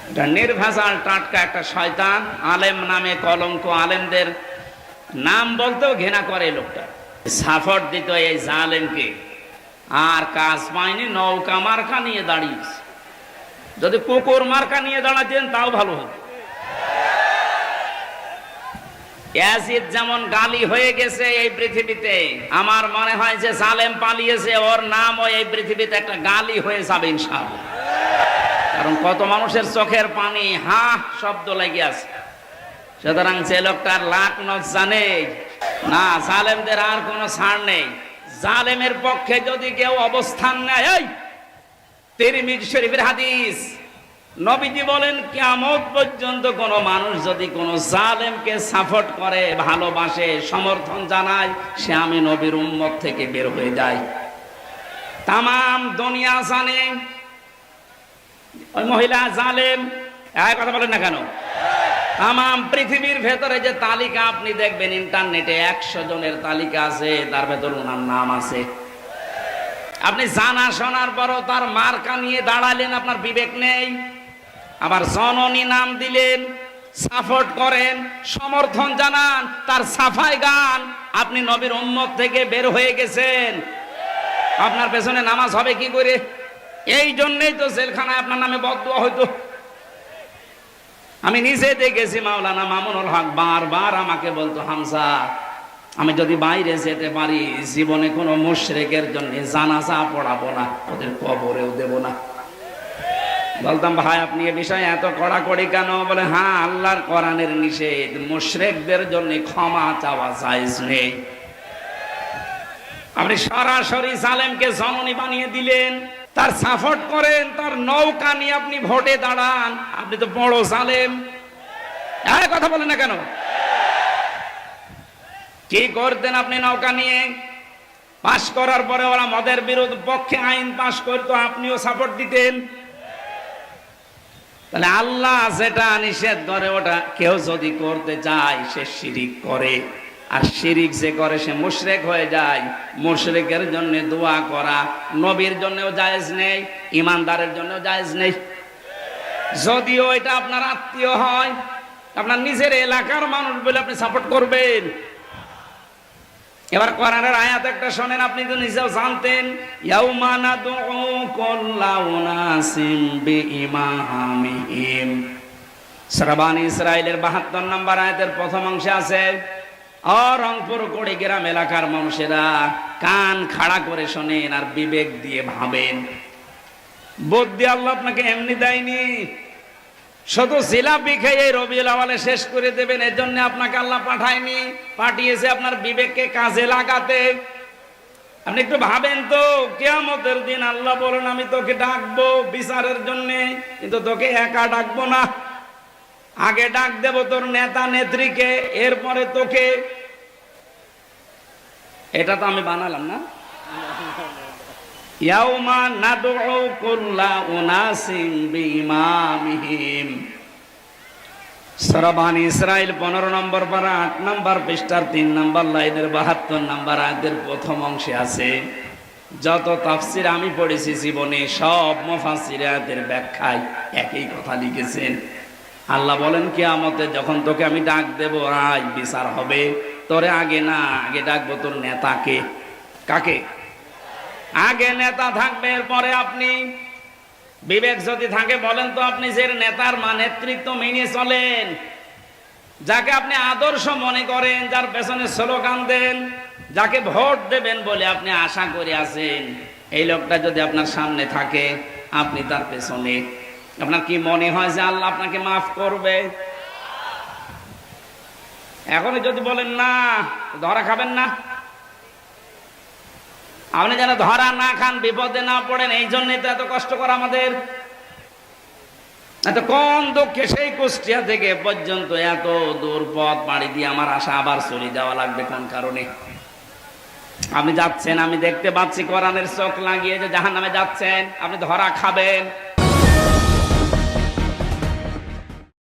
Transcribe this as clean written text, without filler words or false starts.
এটা নির্ভেজাল টাটকা একটা শয়তান, আলেম নামে কলঙ্ক, আলেমদের নাম বলতেও ঘৃণা করে লোকটা। সাপোর্ট দিত এই জালেমকে, আর কাজ পায়নি, নৌকা মার্কা নিয়ে দাঁড়িয়েছে। যদি কুকুর মার্কা নিয়ে দাঁড়াতেন তাও ভালো হতো। ইয়াজিদ যেমন গালি হয়ে গেছে এই পৃথিবীতে, আমার মনে হয় যে জালেম পালিয়েছে, ওর নামও এই পৃথিবীতে একটা গালি হয়ে যাবে ইনশাআল্লাহ। কারণ কত মানুষের চোখের পানি হা শব্দ লেগে আছে। সুতরাং যে লোকটার লাখ লজ্জা নেই না, জালেমদের আর কোনো ছাড় নেই। জালেমের পক্ষে যদি কেউ অবস্থান নেয়, এই তিরমিজি শরীফের হাদিস, নবীজি বলেন কিয়ামত পর্যন্ত কোন মানুষ যদি কোন জালেমকে সাপোর্ট করে, ভালোবাসে, সমর্থন জানায়, সে আমি নবীর উম্মত থেকে বের হয়ে যায়। তামাম দুনিয়া জানে ওই মহিলা জালেম, এই কথা বলেন না কেন? তামাম পৃথিবীর ভেতরে যে তালিকা আপনি দেখবেন ইন্টারনেটে, 100 জনের তালিকা আছে, তার ভেতর ওনার নাম আছে। আপনি জানা শোনার পরও তার মার্কা নিয়ে দাঁড়ালেন, আপনার বিবেক নেই। আবার জননী নাম দিলেন, সাপোর্ট করেন, সমর্থন জানান, তার সাফাই গান, আপনি নবীর উম্মত থেকে বের হয়ে গেছেন। আপনার পেছনে নামাজ হবে কি করে? এই জন্যই তো জেলখানায় আপনার নামে বদদুয়া হইতো। আমি নিজে দেখেছি, মাওলানা মামুনুল হক বারবার আমাকে বলতো, হামজা আমি যদি বাইরে যেতে পারি, জীবনে কোনো মুশরিকের জন্য জানাজা পড়াবো না, ওদের কবরেও দেব না। বলতাম, ভাই আপনি এ বিষয়ে এত কড়াকড়ি কেন? বলে, হ্যাঁ আল্লাহর কোরআনের নিষেধ, মুশরিকদের জন্য ক্ষমা চাওয়া জায়েজ নেই। আপনি সরাসরি জালেমকে জননী বানিয়ে দিলেন, তার সাপোর্ট করেন, তার নৌকা নিয়ে আপনি ভোটে দাঁড়ান, আপনি তো বড় জালেম। এই কথা বলেন না কেন? কি করতেন আপনি নৌকা নিয়ে? পাশ করার পরে ওরা মদের বিরোধ পক্ষে আইন পাশ করতো, আপনিও সাপোর্ট দিতেন। তাহলে আল্লাহ যেটা নিষেধ করে ওটা কেউ যদি করতে চায়, সে শিরিক করে। আর শিরিক যে করে সে মুশরিক হয়ে যায়। মুশরিকের জন্য দোয়া করা নবীর জন্যও জায়েজ নেই, ইমানদারের জন্যও জায়েজ নেই। যদিও এটা আপনার আত্মীয় হয়, আপনার নিজের এলাকার মানুষ বলে আপনি সাপোর্ট করবেন। এবার কোরআনের আয়াত একটা শোনেন, আপনি তো নিজেও জানতেন, ইয়াউমা নাদউ কুল্লা উনাসিম বিইমামিহিম। সূরা বনী ইসরাঈলের 72 নম্বর আয়াতের প্রথম অংশে আছে, রংপুর কুড়িগ্রাম এলাকার মানুষেরা কান খাড়া করে শোনেন আর বিবেক দিয়ে ভাবেন। বুদ্ধি আল্লাহ আপনাকে এমনি দেয়নি, শুধু জিলাপি খেয়ে রবিউল আউয়ালে শেষ করে দেবেন এর জন্য আপনাকে আল্লাহ পাঠায়নি। পাঠিয়েছে আপনার বিবেককে কাজে লাগাতে। আপনি একটু ভাবেন তো, কিয়ামতের দিন আল্লাহ বলেন আমি তোকে ডাকবো বিচারের জন্য, কিন্তু তোকে একা ডাকবো না, আগে ডাক দেব তোর নেতা নেত্রীকে, এরপরে তোকে। এটা তো আমি বানালাম না। ইয়াউমা নাদউ কুল্লা উনাসিম বিইমামিহিম। সূরা বনী ইসরাঈল 15 নম্বর পারা 8 নম্বর পৃষ্ঠার 3 নম্বর লাইনের 72 নম্বর আয়াতের প্রথম অংশে আছে। যত তাফসীর আমি পড়েছি জীবনে, সব মুফাসসির আয়াতের ব্যাখ্যায় একই কথা লিখেছেন। আল্লাহ বলেন কিয়ামতে যখন তোকে আমি ডাক দেব, আজ বিচার হবে, তোরে আগে না, আগে ডাকবো তোর নেতাকে। কাকে? আগে নেতা থাকবে, এরপরে আপনি। বিবেক যদি থাকে বলেন তো, আপনি যে নেতার নেতৃত্ব মেনে চলেন, যাকে আপনি আদর্শ মনে করেন, যার পেছনে স্লোগান দেন, যাকে ভোট দেবেন বলে আপনি আশা করে আছেন, এই লোকটা যদি আপনার সামনে থাকে, আপনি তার পেছনে, আপনার কি মনে হয় যে আল্লাহ আপনাকে মাফ করবে? এখনই যদি বলেন না, ধরা খাবেন না। আপনি যেন ধরা না খান, বিপদে না পড়েন, এই জন্যই তো এত কষ্ট করা আমাদের। এত কোন দুঃখে সেই কুষ্টিয়া থেকে পর্যন্ত এত দূর পথ পাড়ি দিয়ে আমার আশা আবার চলে যাওয়া লাগবে কোন কারণে? আপনি যাচ্ছেন, আমি দেখতে পাচ্ছি কোরআনের চোখ লাগিয়ে যে জাহান্নামে যাচ্ছেন, আপনি ধরা খাবেন।